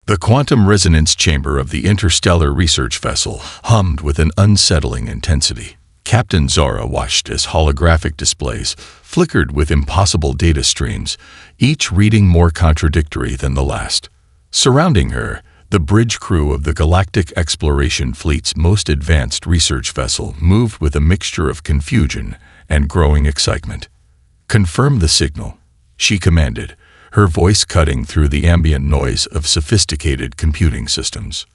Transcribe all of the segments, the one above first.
The quantum resonance chamber of the Interstellar research vessel hummed with an unsettling intensity. Captain Zara watched as holographic displays flickered with impossible data streams, each reading more contradictory than the last. Surrounding her, the bridge crew of the Galactic Exploration Fleet's most advanced research vessel moved with a mixture of confusion and growing excitement. "Confirm the signal," she commanded, her voice cutting through the ambient noise of sophisticated computing systems.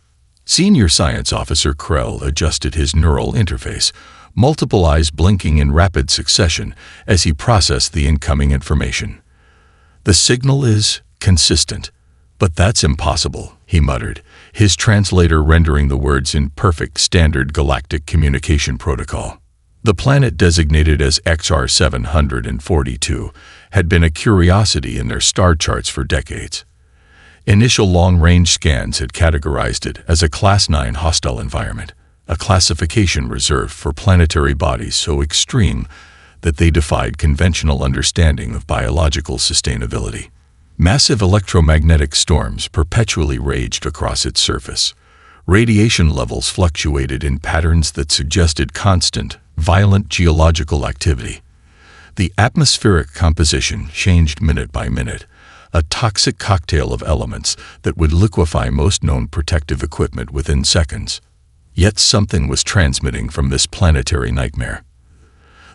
Senior Science Officer Krell adjusted his neural interface, multiple eyes blinking in rapid succession as he processed the incoming information. "The signal is consistent, but that's impossible," he muttered, his translator rendering the words in perfect standard galactic communication protocol. The planet designated as XR 742 had been a curiosity in their star charts for decades. Initial long-range scans had categorized it as a Class 9 hostile environment, a classification reserved for planetary bodies so extreme that they defied conventional understanding of biological sustainability. Massive electromagnetic storms perpetually raged across its surface. Radiation levels fluctuated in patterns that suggested constant, violent geological activity. The atmospheric composition changed minute by minute, a toxic cocktail of elements that would liquefy most known protective equipment within seconds. Yet something was transmitting from this planetary nightmare.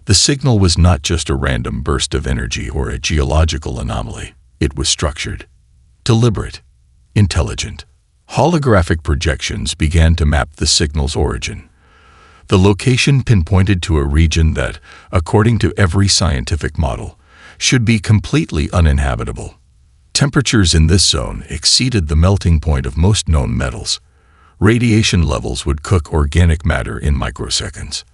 The signal was not just a random burst of energy or a geological anomaly. It was structured, deliberate, intelligent. Holographic projections began to map the signal's origin. The location pinpointed to a region that, according to every scientific model, should be completely uninhabitable. Temperatures in this zone exceeded the melting point of most known metals. Radiation levels would cook organic matter in microseconds.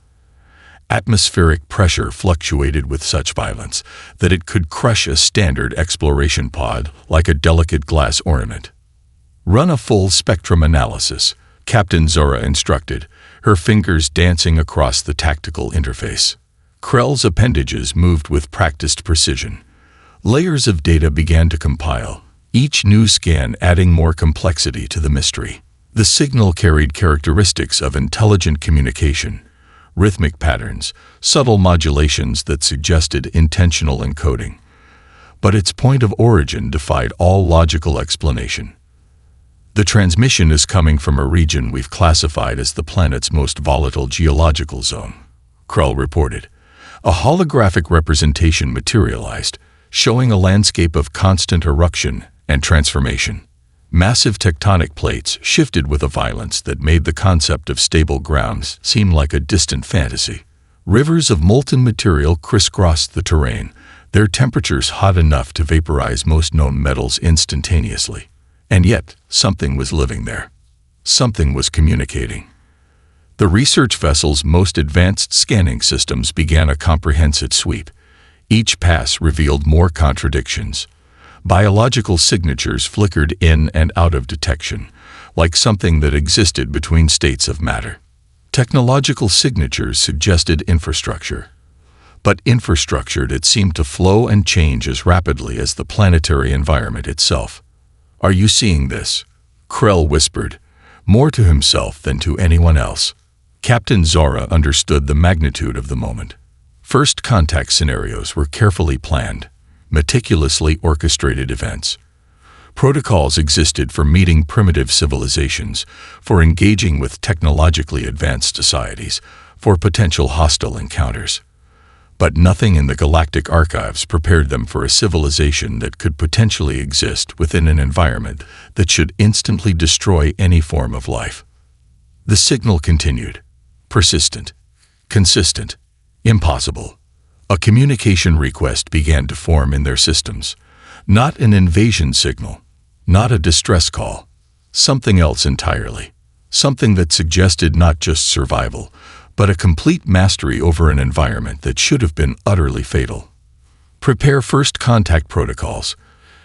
Atmospheric pressure fluctuated with such violence that it could crush a standard exploration pod like a delicate glass ornament. "Run a full spectrum analysis," Captain Zora instructed, her fingers dancing across the tactical interface. Krell's appendages moved with practiced precision. Layers of data began to compile, each new scan adding more complexity to the mystery. The signal carried characteristics of intelligent communication, rhythmic patterns, subtle modulations that suggested intentional encoding. But its point of origin defied all logical explanation. "The transmission is coming from a region we've classified as the planet's most volatile geological zone," Krell reported. A holographic representation materialized, showing a landscape of constant eruption and transformation. Massive tectonic plates shifted with a violence that made the concept of stable grounds seem like a distant fantasy. Rivers of molten material crisscrossed the terrain, their temperatures hot enough to vaporize most known metals instantaneously. And yet, something was living there. Something was communicating. The research vessel's most advanced scanning systems began a comprehensive sweep. Each pass revealed more contradictions. Biological signatures flickered in and out of detection, like something that existed between states of matter. Technological signatures suggested infrastructure. But infrastructure that seemed to flow and change as rapidly as the planetary environment itself. "Are you seeing this?" Krell whispered, more to himself than to anyone else. Captain Zora understood the magnitude of the moment. First contact scenarios were carefully planned, meticulously orchestrated events. Protocols existed for meeting primitive civilizations, for engaging with technologically advanced societies, for potential hostile encounters. But nothing in the galactic archives prepared them for a civilization that could potentially exist within an environment that should instantly destroy any form of life. The signal continued, persistent, consistent, impossible. A communication request began to form in their systems. Not an invasion signal, not a distress call, something else entirely. Something that suggested not just survival, but a complete mastery over an environment that should have been utterly fatal. "Prepare first contact protocols,"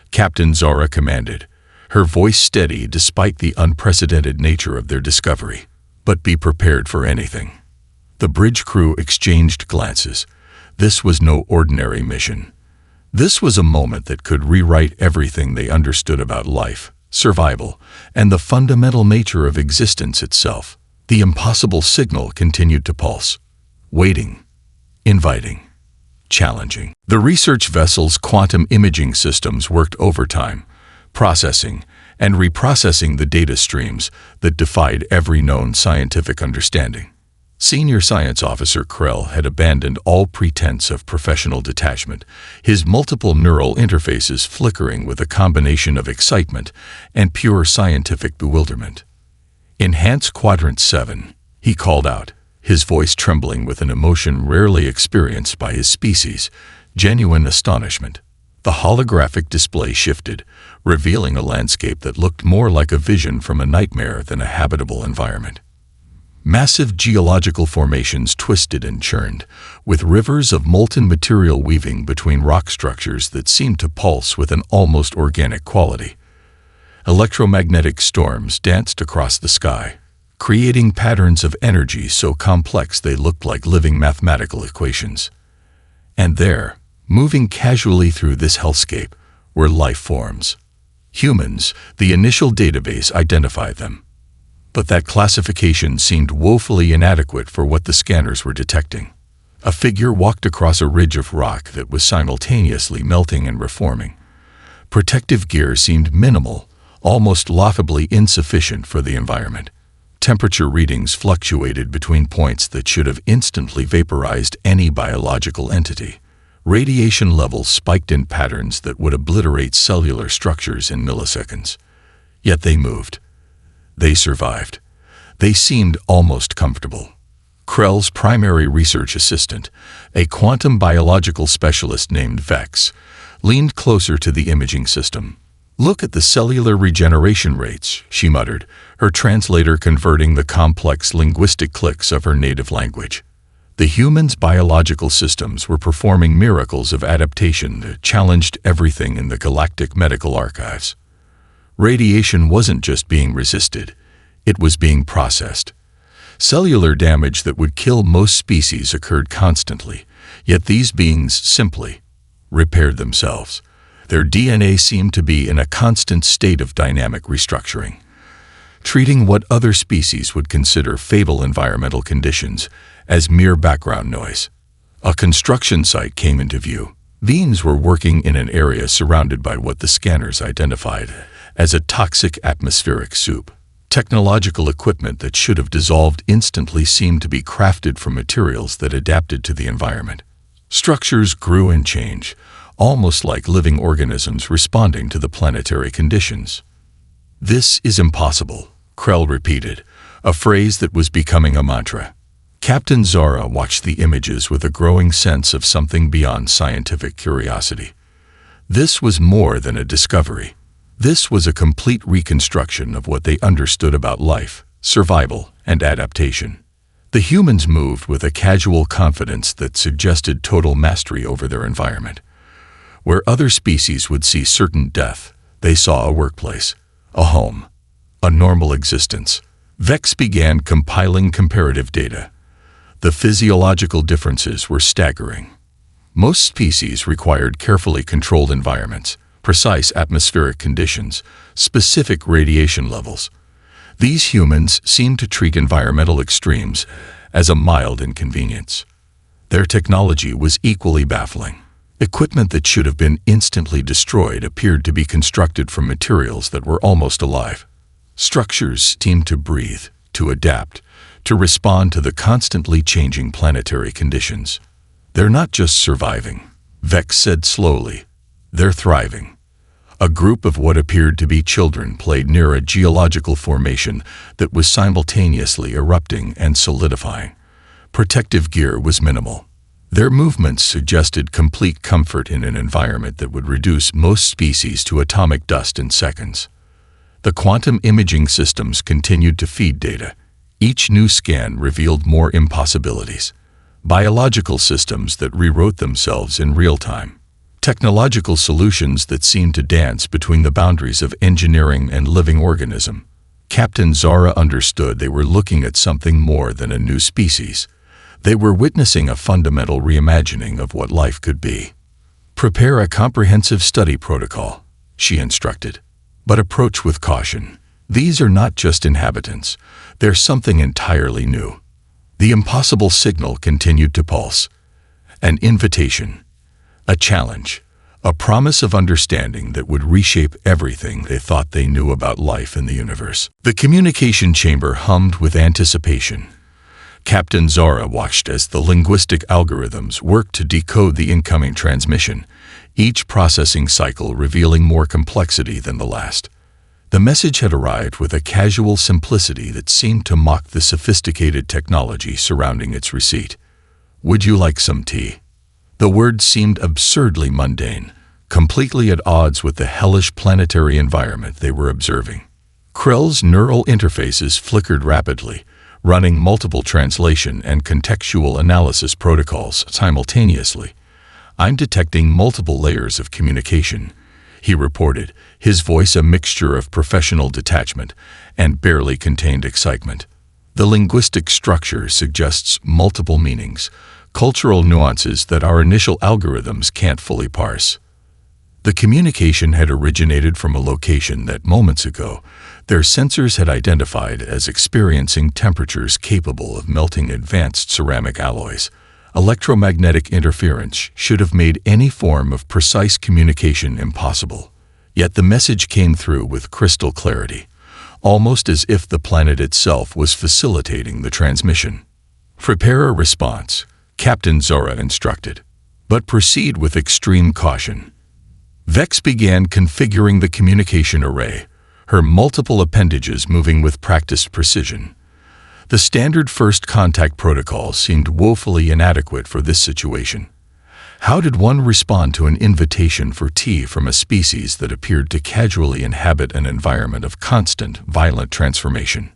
Captain Zora commanded, her voice steady despite the unprecedented nature of their discovery. "But be prepared for anything." The bridge crew exchanged glances. This was no ordinary mission. This was a moment that could rewrite everything they understood about life, survival, and the fundamental nature of existence itself. The impossible signal continued to pulse, waiting, inviting, challenging. The research vessel's quantum imaging systems worked overtime, processing and reprocessing the data streams that defied every known scientific understanding. Senior Science Officer Krell had abandoned all pretense of professional detachment, his multiple neural interfaces flickering with a combination of excitement and pure scientific bewilderment. "Enhance Quadrant 7, he called out, his voice trembling with an emotion rarely experienced by his species, genuine astonishment. The holographic display shifted, revealing a landscape that looked more like a vision from a nightmare than a habitable environment. Massive geological formations twisted and churned, with rivers of molten material weaving between rock structures that seemed to pulse with an almost organic quality. Electromagnetic storms danced across the sky, creating patterns of energy so complex they looked like living mathematical equations. And there, moving casually through this hellscape, were life forms. Humans, the initial database identified them. But that classification seemed woefully inadequate for what the scanners were detecting. A figure walked across a ridge of rock that was simultaneously melting and reforming. Protective gear seemed minimal, almost laughably insufficient for the environment. Temperature readings fluctuated between points that should have instantly vaporized any biological entity. Radiation levels spiked in patterns that would obliterate cellular structures in milliseconds. Yet they moved. They survived. They seemed almost comfortable. Krell's primary research assistant, a quantum biological specialist named Vex, leaned closer to the imaging system. "Look at the cellular regeneration rates," she muttered, her translator converting the complex linguistic clicks of her native language. The humans' biological systems were performing miracles of adaptation that challenged everything in the galactic medical archives. Radiation wasn't just being resisted, it was being processed. Cellular damage that would kill most species occurred constantly, yet these beings simply repaired themselves. Their DNA seemed to be in a constant state of dynamic restructuring, treating what other species would consider fatal environmental conditions as mere background noise. A construction site came into view. Beings were working in an area surrounded by what the scanners identified as a toxic atmospheric soup. Technological equipment that should have dissolved instantly seemed to be crafted from materials that adapted to the environment. Structures grew and changed, almost like living organisms responding to the planetary conditions. "This is impossible," Krell repeated, a phrase that was becoming a mantra. Captain Zara watched the images with a growing sense of something beyond scientific curiosity. This was more than a discovery. This was a complete reconstruction of what they understood about life, survival, and adaptation. The humans moved with a casual confidence that suggested total mastery over their environment. Where other species would see certain death, they saw a workplace, a home, a normal existence. Vex began compiling comparative data. The physiological differences were staggering. Most species required carefully controlled environments, precise atmospheric conditions, specific radiation levels. These humans seemed to treat environmental extremes as a mild inconvenience. Their technology was equally baffling. Equipment that should have been instantly destroyed appeared to be constructed from materials that were almost alive. Structures seemed to breathe, to adapt, to respond to the constantly changing planetary conditions. "They're not just surviving," Vex said slowly. "They're thriving." A group of what appeared to be children played near a geological formation that was simultaneously erupting and solidifying. Protective gear was minimal. Their movements suggested complete comfort in an environment that would reduce most species to atomic dust in seconds. The quantum imaging systems continued to feed data. Each new scan revealed more impossibilities. Biological systems that rewrote themselves in real time. Technological solutions that seemed to dance between the boundaries of engineering and living organism. Captain Zara understood they were looking at something more than a new species. They were witnessing a fundamental reimagining of what life could be. "Prepare a comprehensive study protocol," she instructed. But approach with caution. These are not just inhabitants. They're something entirely new. The impossible signal continued to pulse. An invitation, a challenge, a promise of understanding that would reshape everything they thought they knew about life in the universe. The communication chamber hummed with anticipation. Captain Zara watched as the linguistic algorithms worked to decode the incoming transmission, each processing cycle revealing more complexity than the last. The message had arrived with a casual simplicity that seemed to mock the sophisticated technology surrounding its receipt. "Would you like some tea?" The words seemed absurdly mundane, completely at odds with the hellish planetary environment they were observing. Krell's neural interfaces flickered rapidly, running multiple translation and contextual analysis protocols simultaneously. "I'm detecting multiple layers of communication," he reported, his voice a mixture of professional detachment and barely contained excitement. "The linguistic structure suggests multiple meanings, cultural nuances that our initial algorithms can't fully parse." The communication had originated from a location that moments ago their sensors had identified as experiencing temperatures capable of melting advanced ceramic alloys. Electromagnetic interference should have made any form of precise communication impossible. Yet the message came through with crystal clarity, almost as if the planet itself was facilitating the transmission. "Prepare a response," Captain Zora instructed, "but proceed with extreme caution." Vex began configuring the communication array, her multiple appendages moving with practiced precision. The standard first contact protocol seemed woefully inadequate for this situation. How did one respond to an invitation for tea from a species that appeared to casually inhabit an environment of constant, violent transformation?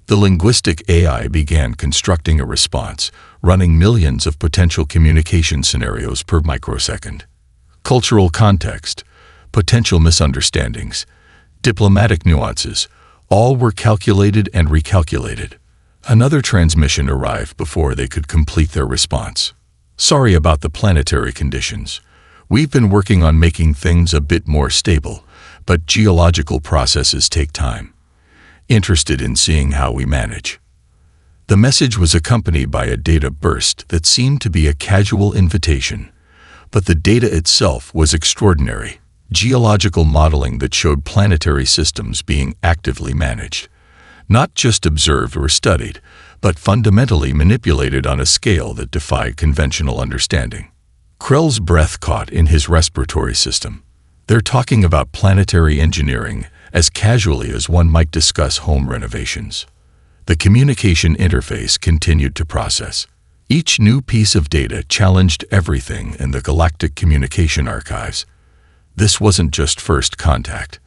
The linguistic AI began constructing a response, running millions of potential communication scenarios per microsecond. Cultural context, potential misunderstandings, diplomatic nuances, all were calculated and recalculated. Another transmission arrived before they could complete their response. "Sorry about the planetary conditions. We've been working on making things a bit more stable, but geological processes take time. Interested in seeing how we manage?" The message was accompanied by a data burst that seemed to be a casual invitation, but the data itself was extraordinary. Geological modeling that showed planetary systems being actively managed. Not just observed or studied, but fundamentally manipulated on a scale that defied conventional understanding. Krell's breath caught in his respiratory system. They're talking about planetary engineering as casually as one might discuss home renovations. The communication interface continued to process. Each new piece of data challenged everything in the Galactic communication archives. This wasn't just first contact.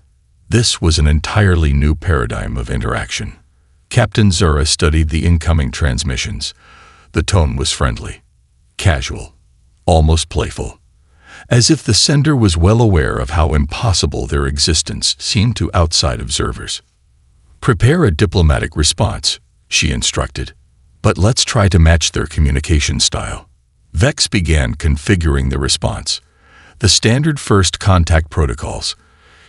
This was an entirely new paradigm of interaction. Captain Zura studied the incoming transmissions. The tone was friendly, casual, almost playful, as if the sender was well aware of how impossible their existence seemed to outside observers. "Prepare a diplomatic response," she instructed, "but let's try to match their communication style." Vex began configuring the response. The standard first contact protocols,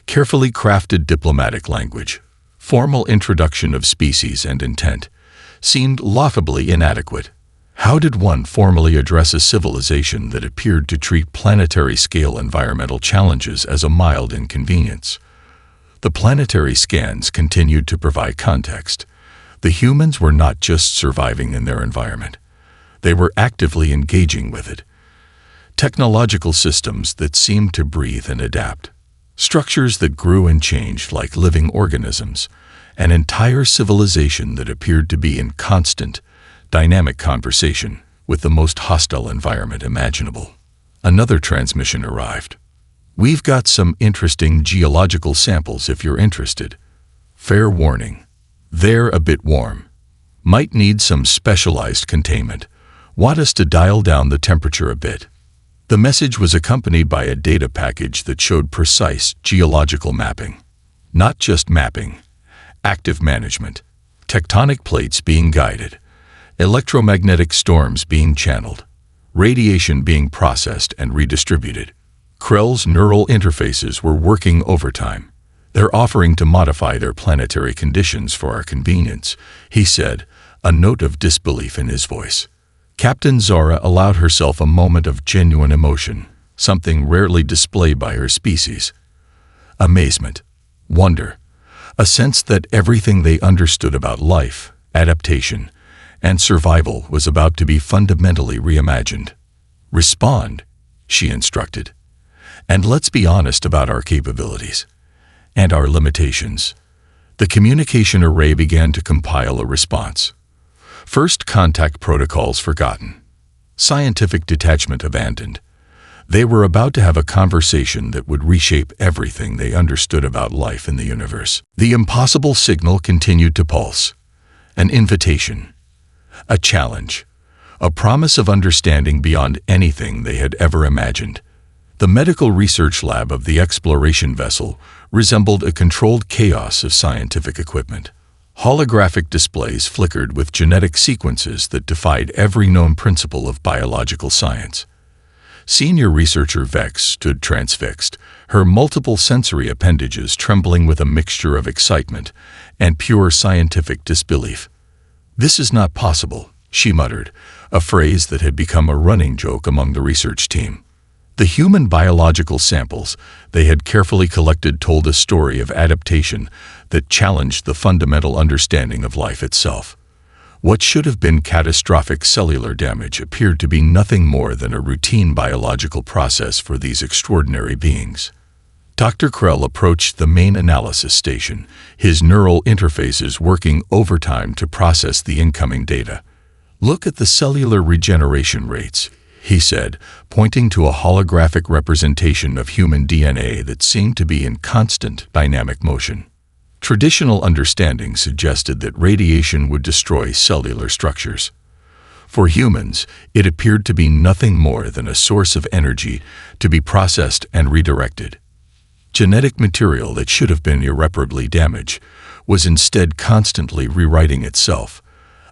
carefully crafted diplomatic language, formal introduction of species and intent, seemed laughably inadequate. How did one formally address a civilization that appeared to treat planetary-scale environmental challenges as a mild inconvenience? The planetary scans continued to provide context. The humans were not just surviving in their environment. They were actively engaging with it. Technological systems that seemed to breathe and adapt. Structures that grew and changed like living organisms. An entire civilization that appeared to be in constant, dynamic conversation with the most hostile environment imaginable. Another transmission arrived. "We've got some interesting geological samples if you're interested. Fair warning. They're a bit warm. Might need some specialized containment. Want us to dial down the temperature a bit." The message was accompanied by a data package that showed precise geological mapping. Not just mapping, active management, tectonic plates being guided, electromagnetic storms being channeled, radiation being processed and redistributed. Krell's neural interfaces were working overtime. They're offering to modify their planetary conditions for our convenience, he said, a note of disbelief in his voice. Captain Zara allowed herself a moment of genuine emotion, something rarely displayed by her species. Amazement, wonder, a sense that everything they understood about life, adaptation, and survival was about to be fundamentally reimagined. Respond, she instructed. And let's be honest about our capabilities and our limitations. The communication array began to compile a response. First contact protocols forgotten. Scientific detachment abandoned. They were about to have a conversation that would reshape everything they understood about life in the universe. The impossible signal continued to pulse. An invitation. A challenge. A promise of understanding beyond anything they had ever imagined. The medical research lab of the exploration vessel resembled a controlled chaos of scientific equipment. Holographic displays flickered with genetic sequences that defied every known principle of biological science. Senior researcher Vex stood transfixed, her multiple sensory appendages trembling with a mixture of excitement and pure scientific disbelief. "This is not possible," she muttered, a phrase that had become a running joke among the research team. The human biological samples they had carefully collected told a story of adaptation that challenged the fundamental understanding of life itself. What should have been catastrophic cellular damage appeared to be nothing more than a routine biological process for these extraordinary beings. Dr. Krell approached the main analysis station, his neural interfaces working overtime to process the incoming data. "Look at the cellular regeneration rates," he said, pointing to a holographic representation of human DNA that seemed to be in constant dynamic motion. Traditional understanding suggested that radiation would destroy cellular structures. For humans, it appeared to be nothing more than a source of energy to be processed and redirected. Genetic material that should have been irreparably damaged was instead constantly rewriting itself,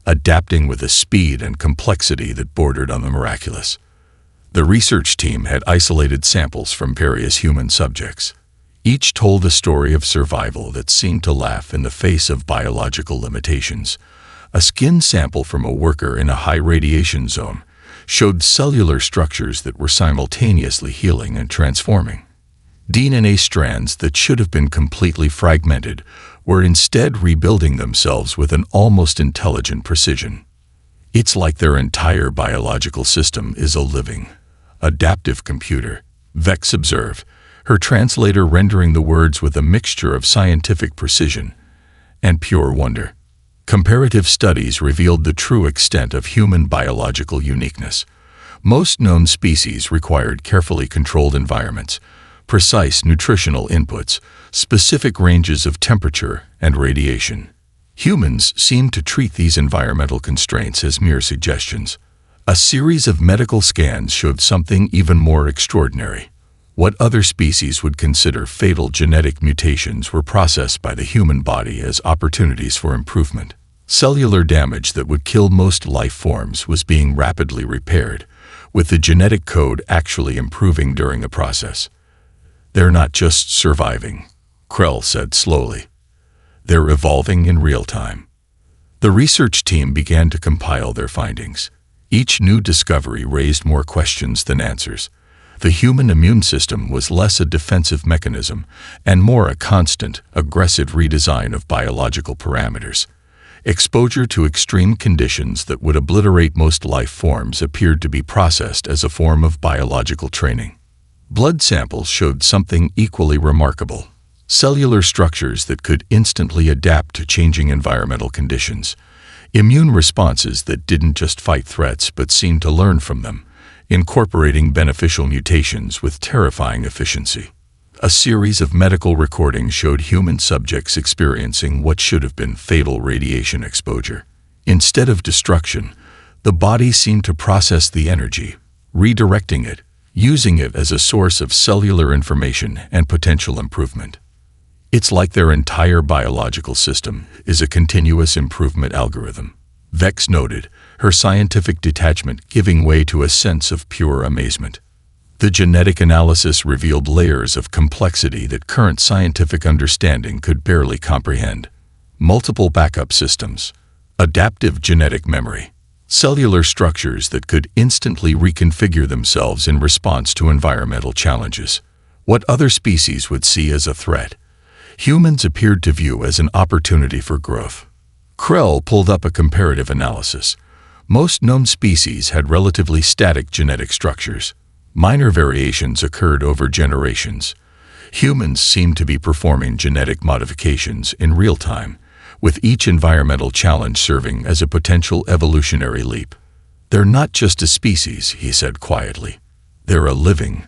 adapting with a speed and complexity that bordered on the miraculous. The research team had isolated samples from various human subjects. Each told a story of survival that seemed to laugh in the face of biological limitations. A skin sample from a worker in a high radiation zone showed cellular structures that were simultaneously healing and transforming. DNA strands that should have been completely fragmented were instead rebuilding themselves with an almost intelligent precision. "It's like their entire biological system is a living, adaptive computer," Vex observed, her translator rendering the words with a mixture of scientific precision and pure wonder. Comparative studies revealed the true extent of human biological uniqueness. Most known species required carefully controlled environments, precise nutritional inputs, specific ranges of temperature and radiation. Humans seem to treat these environmental constraints as mere suggestions. A series of medical scans showed something even more extraordinary. What other species would consider fatal genetic mutations were processed by the human body as opportunities for improvement. Cellular damage that would kill most life forms was being rapidly repaired, with the genetic code actually improving during the process. "They're not just surviving," Krell said slowly. "They're evolving in real time." The research team began to compile their findings. Each new discovery raised more questions than answers. The human immune system was less a defensive mechanism and more a constant, aggressive redesign of biological parameters. Exposure to extreme conditions that would obliterate most life forms appeared to be processed as a form of biological training. Blood samples showed something equally remarkable: cellular structures that could instantly adapt to changing environmental conditions, immune responses that didn't just fight threats but seemed to learn from them, incorporating beneficial mutations with terrifying efficiency. A series of medical recordings showed human subjects experiencing what should have been fatal radiation exposure. Instead of destruction, the body seemed to process the energy, redirecting it, using it as a source of cellular information and potential improvement. "It's like their entire biological system is a continuous improvement algorithm," Vex noted, her scientific detachment giving way to a sense of pure amazement. The genetic analysis revealed layers of complexity that current scientific understanding could barely comprehend. Multiple backup systems, adaptive genetic memory, cellular structures that could instantly reconfigure themselves in response to environmental challenges. What other species would see as a threat, humans appeared to view as an opportunity for growth. Krell pulled up a comparative analysis. Most known species had relatively static genetic structures. Minor variations occurred over generations. Humans seemed to be performing genetic modifications in real time, with each environmental challenge serving as a potential evolutionary leap. They're not just a species, he said quietly. They're a living,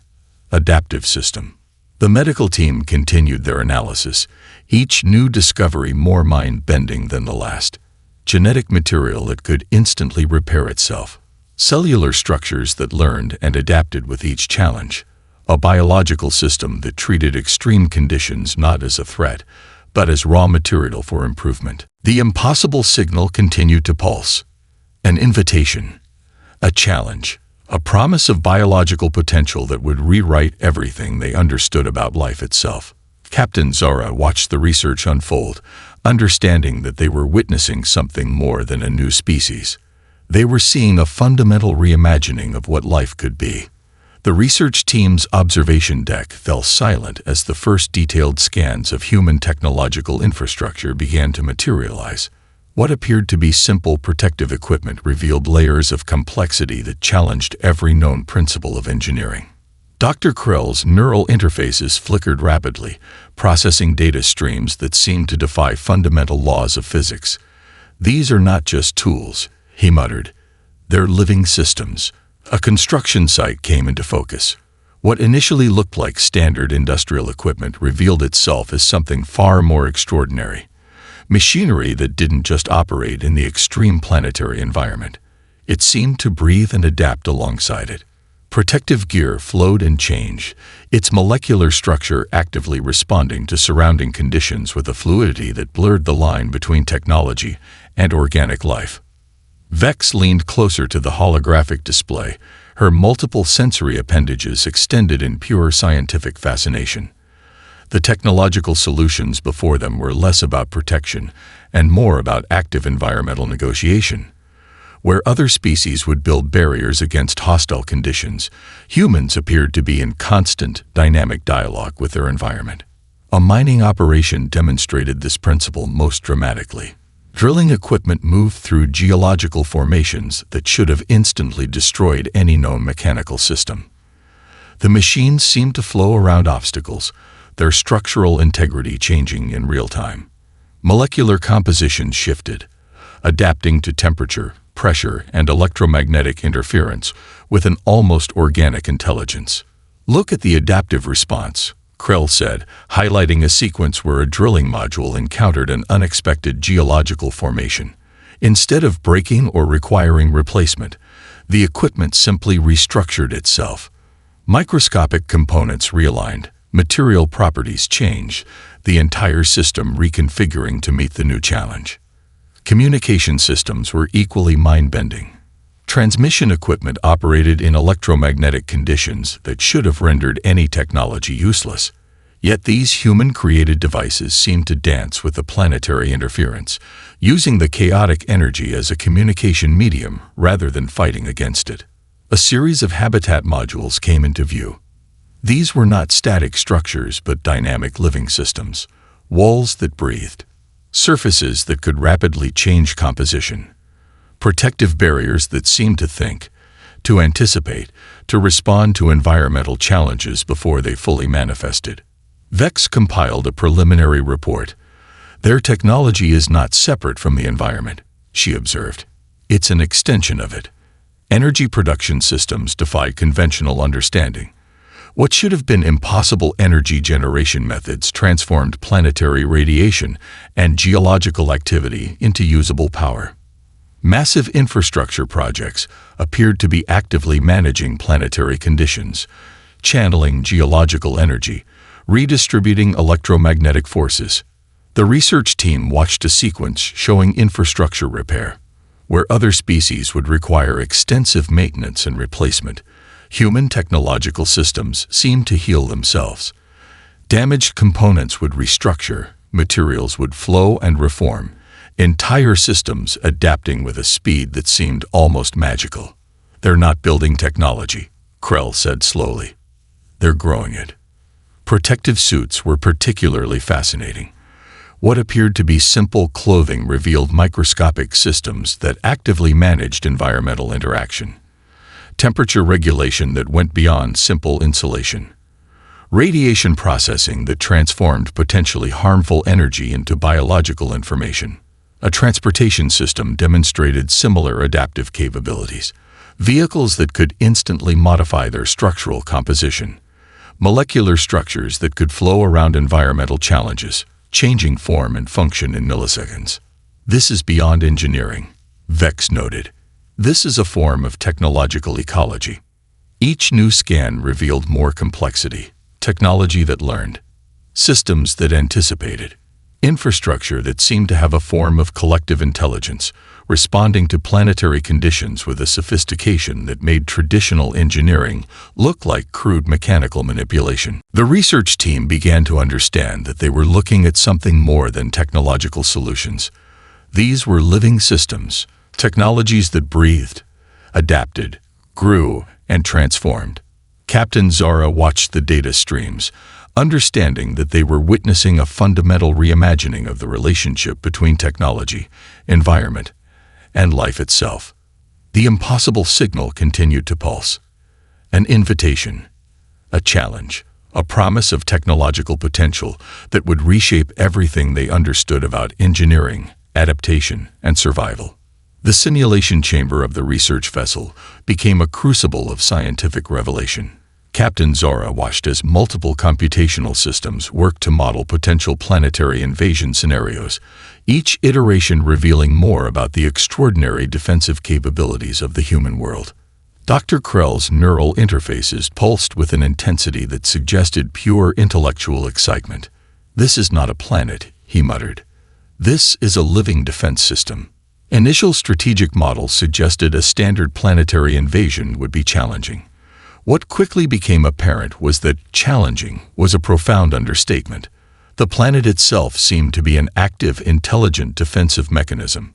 adaptive system. The medical team continued their analysis, each new discovery more mind-bending than the last. Genetic material that could instantly repair itself. Cellular structures that learned and adapted with each challenge. A biological system that treated extreme conditions not as a threat, but as raw material for improvement. The impossible signal continued to pulse. An invitation, a challenge, a promise of biological potential that would rewrite everything they understood about life itself. Captain Zara watched the research unfold, understanding that they were witnessing something more than a new species. They were seeing a fundamental reimagining of what life could be. The research team's observation deck fell silent as the first detailed scans of human technological infrastructure began to materialize. What appeared to be simple protective equipment revealed layers of complexity that challenged every known principle of engineering. Dr. Krell's neural interfaces flickered rapidly, processing data streams that seemed to defy fundamental laws of physics. "These are not just tools," he muttered. "They're living systems." A construction site came into focus. What initially looked like standard industrial equipment revealed itself as something far more extraordinary. Machinery that didn't just operate in the extreme planetary environment. It seemed to breathe and adapt alongside it. Protective gear flowed and changed, its molecular structure actively responding to surrounding conditions with a fluidity that blurred the line between technology and organic life. Vex leaned closer to the holographic display, her multiple sensory appendages extended in pure scientific fascination. The technological solutions before them were less about protection and more about active environmental negotiation. Where other species would build barriers against hostile conditions, humans appeared to be in constant, dynamic dialogue with their environment. A mining operation demonstrated this principle most dramatically. Drilling equipment moved through geological formations that should have instantly destroyed any known mechanical system. The machines seemed to flow around obstacles, their structural integrity changing in real time. Molecular compositions shifted, adapting to temperature, pressure, and electromagnetic interference with an almost organic intelligence. "Look at the adaptive response," Krell said, highlighting a sequence where a drilling module encountered an unexpected geological formation. Instead of breaking or requiring replacement, the equipment simply restructured itself. Microscopic components realigned, material properties changed, the entire system reconfiguring to meet the new challenge. Communication systems were equally mind-bending. Transmission equipment operated in electromagnetic conditions that should have rendered any technology useless. Yet these human-created devices seemed to dance with the planetary interference, using the chaotic energy as a communication medium rather than fighting against it. A series of habitat modules came into view. These were not static structures but dynamic living systems, walls that breathed, surfaces that could rapidly change composition, protective barriers that seemed to think, to anticipate, to respond to environmental challenges before they fully manifested. Vex compiled a preliminary report. "Their technology is not separate from the environment," she observed. "It's an extension of it. Energy production systems defy conventional understanding. What should have been impossible energy generation methods transformed planetary radiation and geological activity into usable power. Massive infrastructure projects appeared to be actively managing planetary conditions, channeling geological energy, redistributing electromagnetic forces. The research team watched a sequence showing infrastructure repair. Where other species would require extensive maintenance and replacement, Human technological systems seemed to heal themselves. Damaged components would restructure, materials would flow and reform, entire systems adapting with a speed that seemed almost magical. "They're not building technology," Krell said slowly. "They're growing it." Protective suits were particularly fascinating. What appeared to be simple clothing revealed microscopic systems that actively managed environmental interaction. Temperature regulation that went beyond simple insulation. Radiation processing that transformed potentially harmful energy into biological information. A transportation system demonstrated similar adaptive capabilities. Vehicles that could instantly modify their structural composition. Molecular structures that could flow around environmental challenges, changing form and function in milliseconds. "This is beyond engineering," Vex noted. "This is a form of technological ecology." Each new scan revealed more complexity, technology that learned, systems that anticipated, infrastructure that seemed to have a form of collective intelligence, responding to planetary conditions with a sophistication that made traditional engineering look like crude mechanical manipulation. The research team began to understand that they were looking at something more than technological solutions. These were living systems, technologies that breathed, adapted, grew, and transformed. Captain Zara watched the data streams, understanding that they were witnessing a fundamental reimagining of the relationship between technology, environment, and life itself. The impossible signal continued to pulse. An invitation, a challenge, a promise of technological potential that would reshape everything they understood about engineering, adaptation, and survival. The simulation chamber of the research vessel became a crucible of scientific revelation. Captain Zara watched as multiple computational systems worked to model potential planetary invasion scenarios, each iteration revealing more about the extraordinary defensive capabilities of the human world. Dr. Krell's neural interfaces pulsed with an intensity that suggested pure intellectual excitement. "This is not a planet," he muttered. "This is a living defense system." Initial strategic models suggested a standard planetary invasion would be challenging. What quickly became apparent was that challenging was a profound understatement. The planet itself seemed to be an active, intelligent defensive mechanism.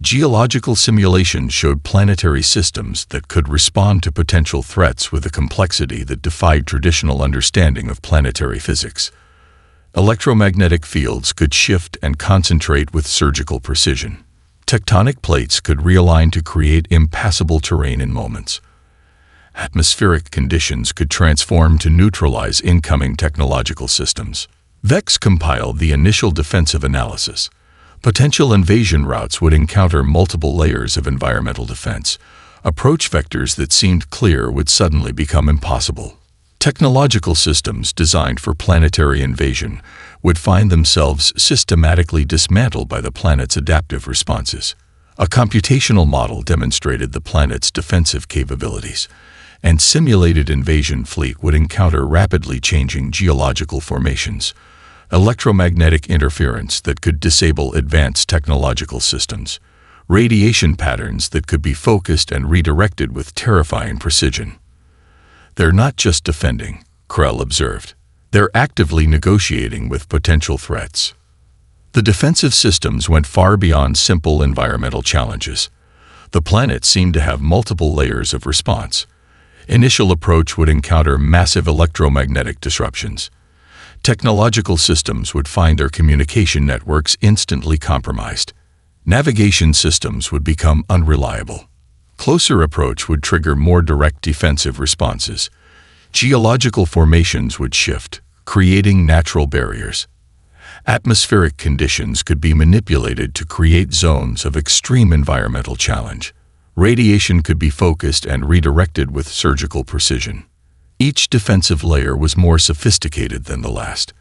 Geological simulations showed planetary systems that could respond to potential threats with a complexity that defied traditional understanding of planetary physics. Electromagnetic fields could shift and concentrate with surgical precision. Tectonic plates could realign to create impassable terrain in moments. Atmospheric conditions could transform to neutralize incoming technological systems. Vex compiled the initial defensive analysis. Potential invasion routes would encounter multiple layers of environmental defense. Approach vectors that seemed clear would suddenly become impossible. Technological systems designed for planetary invasion would find themselves systematically dismantled by the planet's adaptive responses. A computational model demonstrated the planet's defensive capabilities, and simulated invasion fleet would encounter rapidly changing geological formations, electromagnetic interference that could disable advanced technological systems, radiation patterns that could be focused and redirected with terrifying precision. "They're not just defending," Krell observed. "They're actively negotiating with potential threats." The defensive systems went far beyond simple environmental challenges. The planet seemed to have multiple layers of response. Initial approach would encounter massive electromagnetic disruptions. Technological systems would find their communication networks instantly compromised. Navigation systems would become unreliable. Closer approach would trigger more direct defensive responses. Geological formations would shift, creating natural barriers. Atmospheric conditions could be manipulated to create zones of extreme environmental challenge. Radiation could be focused and redirected with surgical precision. Each defensive layer was more sophisticated than the last.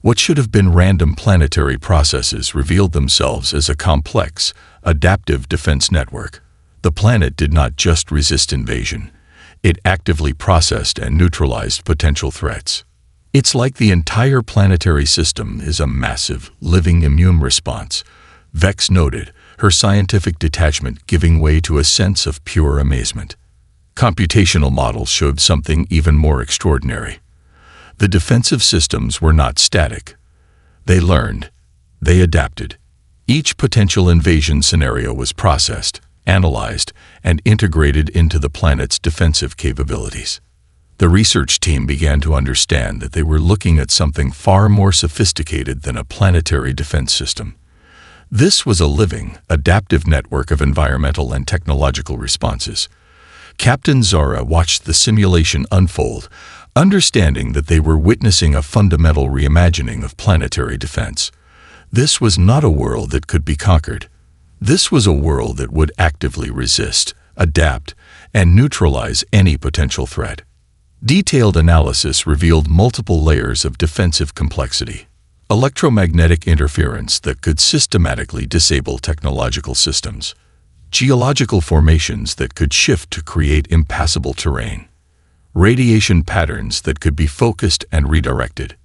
What should have been random planetary processes revealed themselves as a complex, adaptive defense network. The planet did not just resist invasion. It actively processed and neutralized potential threats. "It's like the entire planetary system is a massive, living immune response," Vex noted, her scientific detachment giving way to a sense of pure amazement. Computational models showed something even more extraordinary. The defensive systems were not static. They learned. They adapted. Each potential invasion scenario was processed, analyzed, and integrated into the planet's defensive capabilities. The research team began to understand that they were looking at something far more sophisticated than a planetary defense system. This was a living, adaptive network of environmental and technological responses. Captain Zara watched the simulation unfold, understanding that they were witnessing a fundamental reimagining of planetary defense. This was not a world that could be conquered. This was a world that would actively resist, adapt, and neutralize any potential threat. Detailed analysis revealed multiple layers of defensive complexity. Electromagnetic interference that could systematically disable technological systems. Geological formations that could shift to create impassable terrain. Radiation patterns that could be focused and redirected.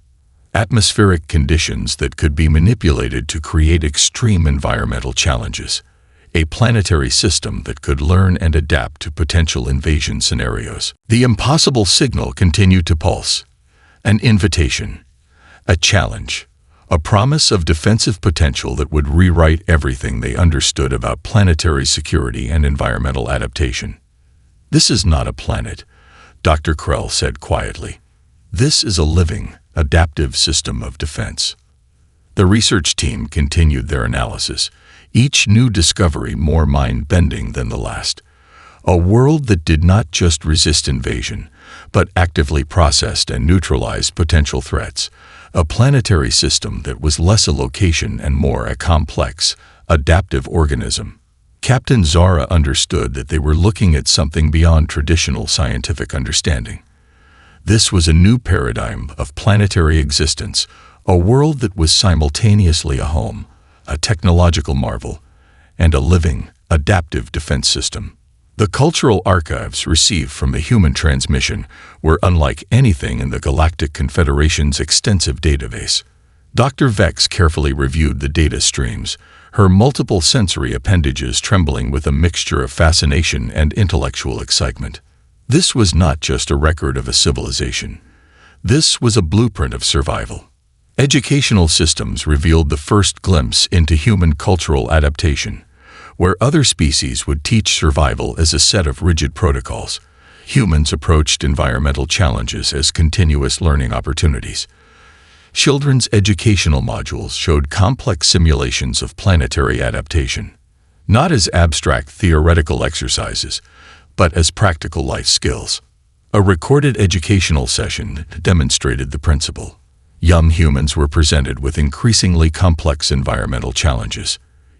Atmospheric conditions that could be manipulated to create extreme environmental challenges. A planetary system that could learn and adapt to potential invasion scenarios. The impossible signal continued to pulse. An invitation. A challenge. A promise of defensive potential that would rewrite everything they understood about planetary security and environmental adaptation. "This is not a planet," Dr. Krell said quietly. "This is a living, adaptive system of defense." The research team continued their analysis, each new discovery more mind-bending than the last. A world that did not just resist invasion, but actively processed and neutralized potential threats. A planetary system that was less a location and more a complex, adaptive organism. Captain Zara understood that they were looking at something beyond traditional scientific understanding. This was a new paradigm of planetary existence, a world that was simultaneously a home, a technological marvel, and a living, adaptive defense system. The cultural archives received from the human transmission were unlike anything in the Galactic Confederation's extensive database. Dr. Vex carefully reviewed the data streams, her multiple sensory appendages trembling with a mixture of fascination and intellectual excitement. This was not just a record of a civilization. This was a blueprint of survival. Educational systems revealed the first glimpse into human cultural adaptation. Where other species would teach survival as a set of rigid protocols, humans approached environmental challenges as continuous learning opportunities. Children's educational modules showed complex simulations of planetary adaptation, not as abstract theoretical exercises, but as practical life skills. A recorded educational session demonstrated the principle. Young humans were presented with increasingly complex environmental challenges.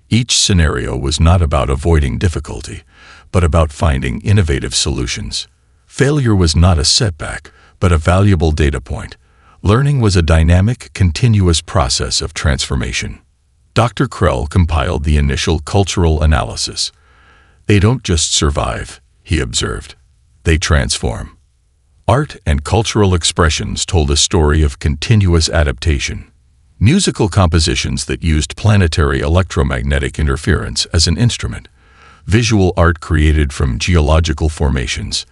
Each scenario was not about avoiding difficulty, but about finding innovative solutions. Failure was not a setback, but a valuable data point. Learning was a dynamic, continuous process of transformation. Dr. Krell compiled the initial cultural analysis. "They don't just survive," he observed. "They transform." Art and cultural expressions told a story of continuous adaptation. Musical compositions that used planetary electromagnetic interference as an instrument, visual art created from geological formations,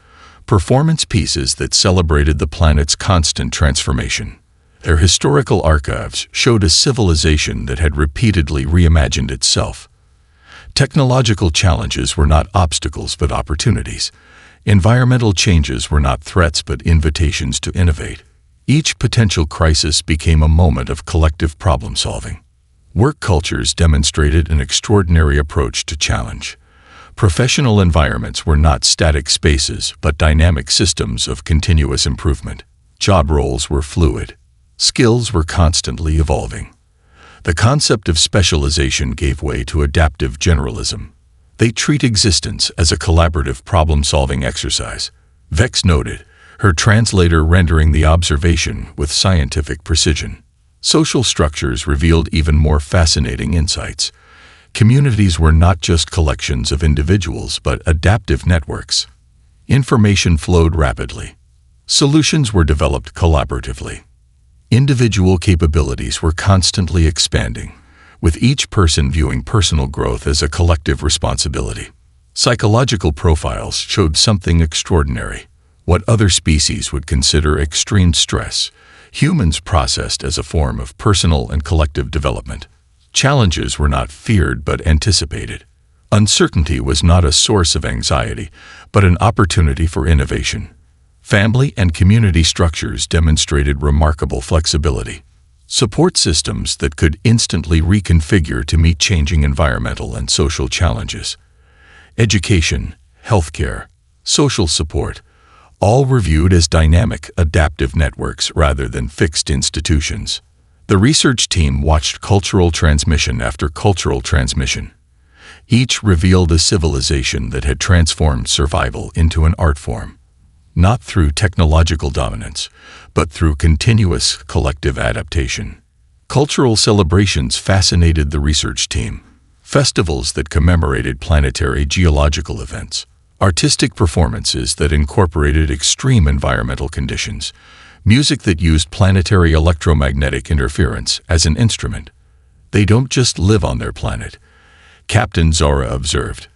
performance pieces that celebrated the planet's constant transformation. Their historical archives showed a civilization that had repeatedly reimagined itself. Technological challenges were not obstacles but opportunities. Environmental changes were not threats but invitations to innovate. Each potential crisis became a moment of collective problem-solving. Work cultures demonstrated an extraordinary approach to challenge. Professional environments were not static spaces, but dynamic systems of continuous improvement. Job roles were fluid. Skills were constantly evolving. The concept of specialization gave way to adaptive generalism. They treat existence as a collaborative problem-solving exercise. Vex noted, her translator rendering the observation with scientific precision. Social structures revealed even more fascinating insights. Communities were not just collections of individuals, but adaptive networks. Information flowed rapidly. Solutions were developed collaboratively. Individual capabilities were constantly expanding, with each person viewing personal growth as a collective responsibility. Psychological profiles showed something extraordinary. What other species would consider extreme stress, humans processed as a form of personal and collective development. Challenges were not feared but anticipated. Uncertainty was not a source of anxiety, but an opportunity for innovation. Family and community structures demonstrated remarkable flexibility. Support systems that could instantly reconfigure to meet changing environmental and social challenges. Education, healthcare, social support, all were viewed as dynamic, adaptive networks rather than fixed institutions. The research team watched cultural transmission after cultural transmission. Each revealed a civilization that had transformed survival into an art form, not through technological dominance, but through continuous collective adaptation. Cultural celebrations fascinated the research team. Festivals that commemorated planetary geological events, artistic performances that incorporated extreme environmental conditions, music that used planetary electromagnetic interference as an instrument. They don't just live on their planet, Captain Zora observed.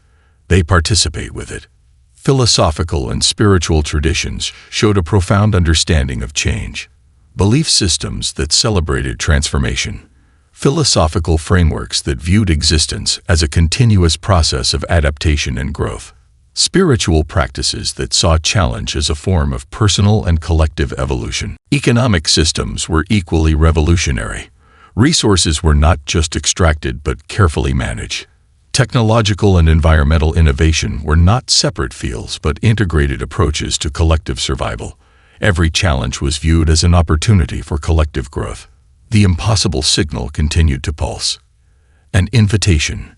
They participate with it. Philosophical and spiritual traditions showed a profound understanding of change. Belief systems that celebrated transformation. Philosophical frameworks that viewed existence as a continuous process of adaptation and growth. Spiritual practices that saw challenge as a form of personal and collective evolution. Economic systems were equally revolutionary. Resources were not just extracted but carefully managed. Technological and environmental innovation were not separate fields but integrated approaches to collective survival. Every challenge was viewed as an opportunity for collective growth. The impossible signal continued to pulse. An invitation,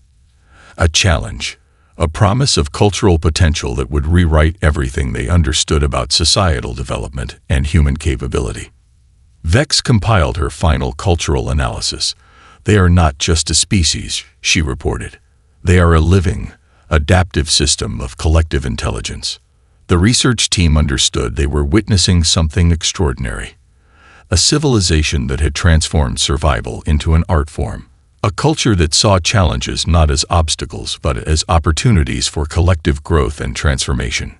a challenge, a promise of cultural potential that would rewrite everything they understood about societal development and human capability. Vex compiled her final cultural analysis. They are not just a species, she reported. They are a living, adaptive system of collective intelligence. The research team understood they were witnessing something extraordinary. A civilization that had transformed survival into an art form. A culture that saw challenges not as obstacles but as opportunities for collective growth and transformation.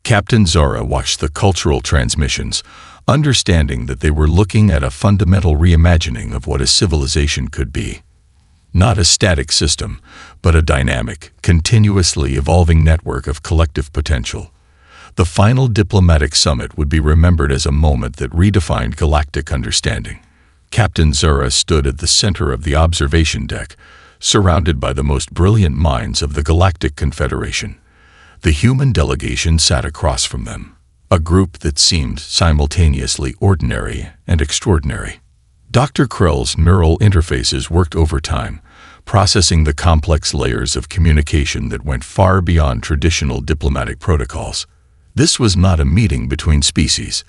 Captain Zora watched the cultural transmissions, understanding that they were looking at a fundamental reimagining of what a civilization could be. Not a static system, but a dynamic, continuously evolving network of collective potential. The final diplomatic summit would be remembered as a moment that redefined galactic understanding. Captain Zora stood at the center of the observation deck, surrounded by the most brilliant minds of the Galactic Confederation. The human delegation sat across from them, a group that seemed simultaneously ordinary and extraordinary. Dr. Krell's neural interfaces worked overtime, processing the complex layers of communication that went far beyond traditional diplomatic protocols. This was not a meeting between species.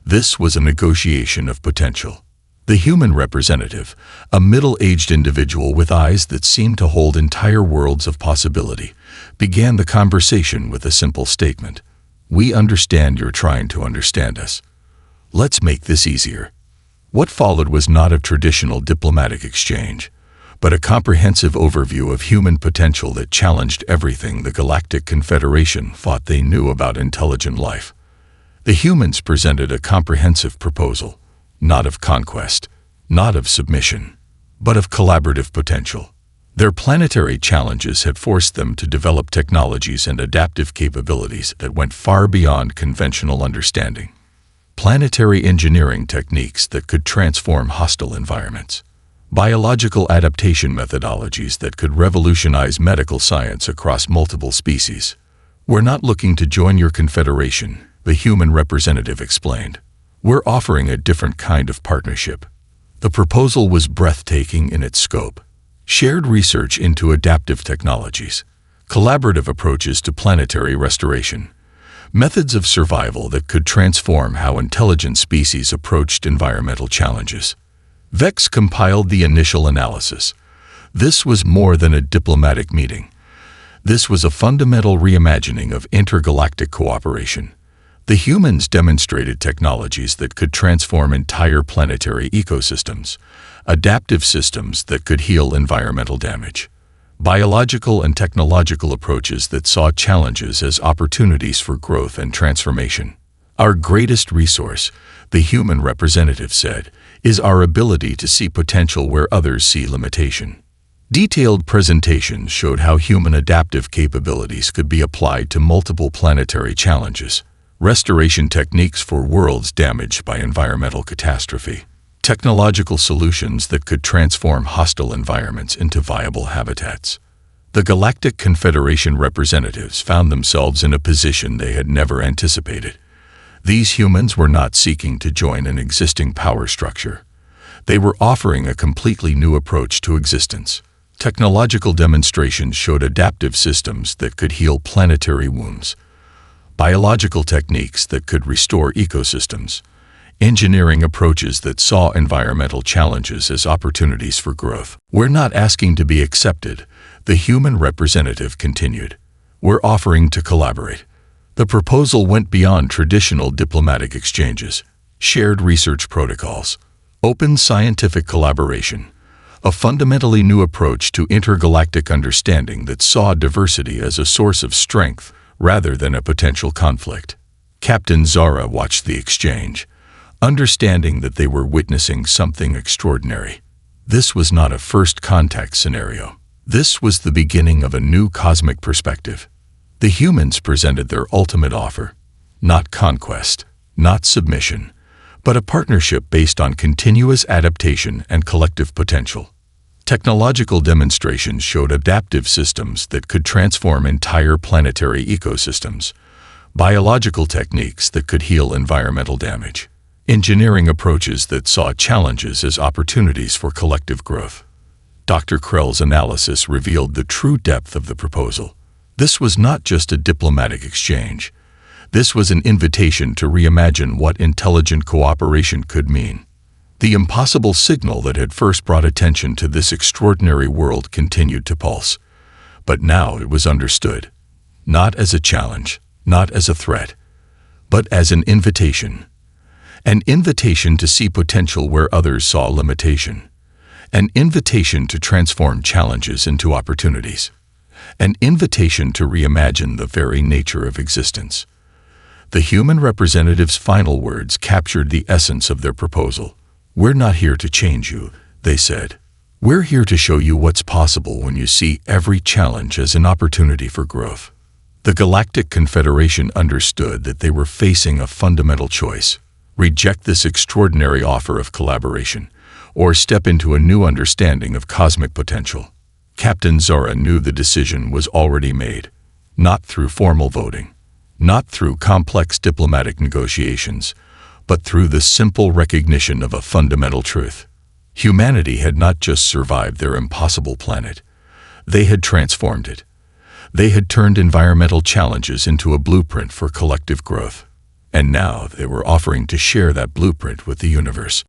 This was a negotiation of potential. The human representative, a middle-aged individual with eyes that seemed to hold entire worlds of possibility, began the conversation with a simple statement. "We understand you're trying to understand us. Let's make this easier." What followed was not a traditional diplomatic exchange, but a comprehensive overview of human potential that challenged everything the Galactic Confederation thought they knew about intelligent life. The humans presented a comprehensive proposal, not of conquest, not of submission, but of collaborative potential. Their planetary challenges had forced them to develop technologies and adaptive capabilities that went far beyond conventional understanding. Planetary engineering techniques that could transform hostile environments. Biological adaptation methodologies that could revolutionize medical science across multiple species. "We're not looking to join your confederation," the human representative explained. "We're offering a different kind of partnership." The proposal was breathtaking in its scope. Shared research into adaptive technologies, collaborative approaches to planetary restoration, methods of survival that could transform how intelligent species approached environmental challenges. Vex compiled the initial analysis. This was more than a diplomatic meeting. This was a fundamental reimagining of intergalactic cooperation. The humans demonstrated technologies that could transform entire planetary ecosystems, adaptive systems that could heal environmental damage, biological and technological approaches that saw challenges as opportunities for growth and transformation. Our greatest resource, the human representative said, is our ability to see potential where others see limitation. Detailed presentations showed how human adaptive capabilities could be applied to multiple planetary challenges, restoration techniques for worlds damaged by environmental catastrophe, technological solutions that could transform hostile environments into viable habitats. The Galactic Confederation representatives found themselves in a position they had never anticipated. These humans were not seeking to join an existing power structure. They were offering a completely new approach to existence. Technological demonstrations showed adaptive systems that could heal planetary wounds, biological techniques that could restore ecosystems, engineering approaches that saw environmental challenges as opportunities for growth. We're not asking to be accepted, the human representative continued. We're offering to collaborate. The proposal went beyond traditional diplomatic exchanges, shared research protocols, open scientific collaboration, a fundamentally new approach to intergalactic understanding that saw diversity as a source of strength rather than a potential conflict. Captain Zara watched the exchange, understanding that they were witnessing something extraordinary. This was not a first contact scenario. This was the beginning of a new cosmic perspective. The humans presented their ultimate offer, not conquest, not submission, but a partnership based on continuous adaptation and collective potential. Technological demonstrations showed adaptive systems that could transform entire planetary ecosystems, biological techniques that could heal environmental damage, engineering approaches that saw challenges as opportunities for collective growth. Dr. Krell's analysis revealed the true depth of the proposal. This was not just a diplomatic exchange. This was an invitation to reimagine what intelligent cooperation could mean. The impossible signal that had first brought attention to this extraordinary world continued to pulse. But now it was understood, not as a challenge, not as a threat, but as an invitation. An invitation to see potential where others saw limitation. An invitation to transform challenges into opportunities. An invitation to reimagine the very nature of existence. The human representative's final words captured the essence of their proposal. We're not here to change you, they said. We're here to show you what's possible when you see every challenge as an opportunity for growth. The Galactic Confederation understood that they were facing a fundamental choice. Reject this extraordinary offer of collaboration, or step into a new understanding of cosmic potential. Captain Zara knew the decision was already made, not through formal voting, not through complex diplomatic negotiations, but through the simple recognition of a fundamental truth. Humanity had not just survived their impossible planet, they had transformed it. They had turned environmental challenges into a blueprint for collective growth. And now they were offering to share that blueprint with the universe.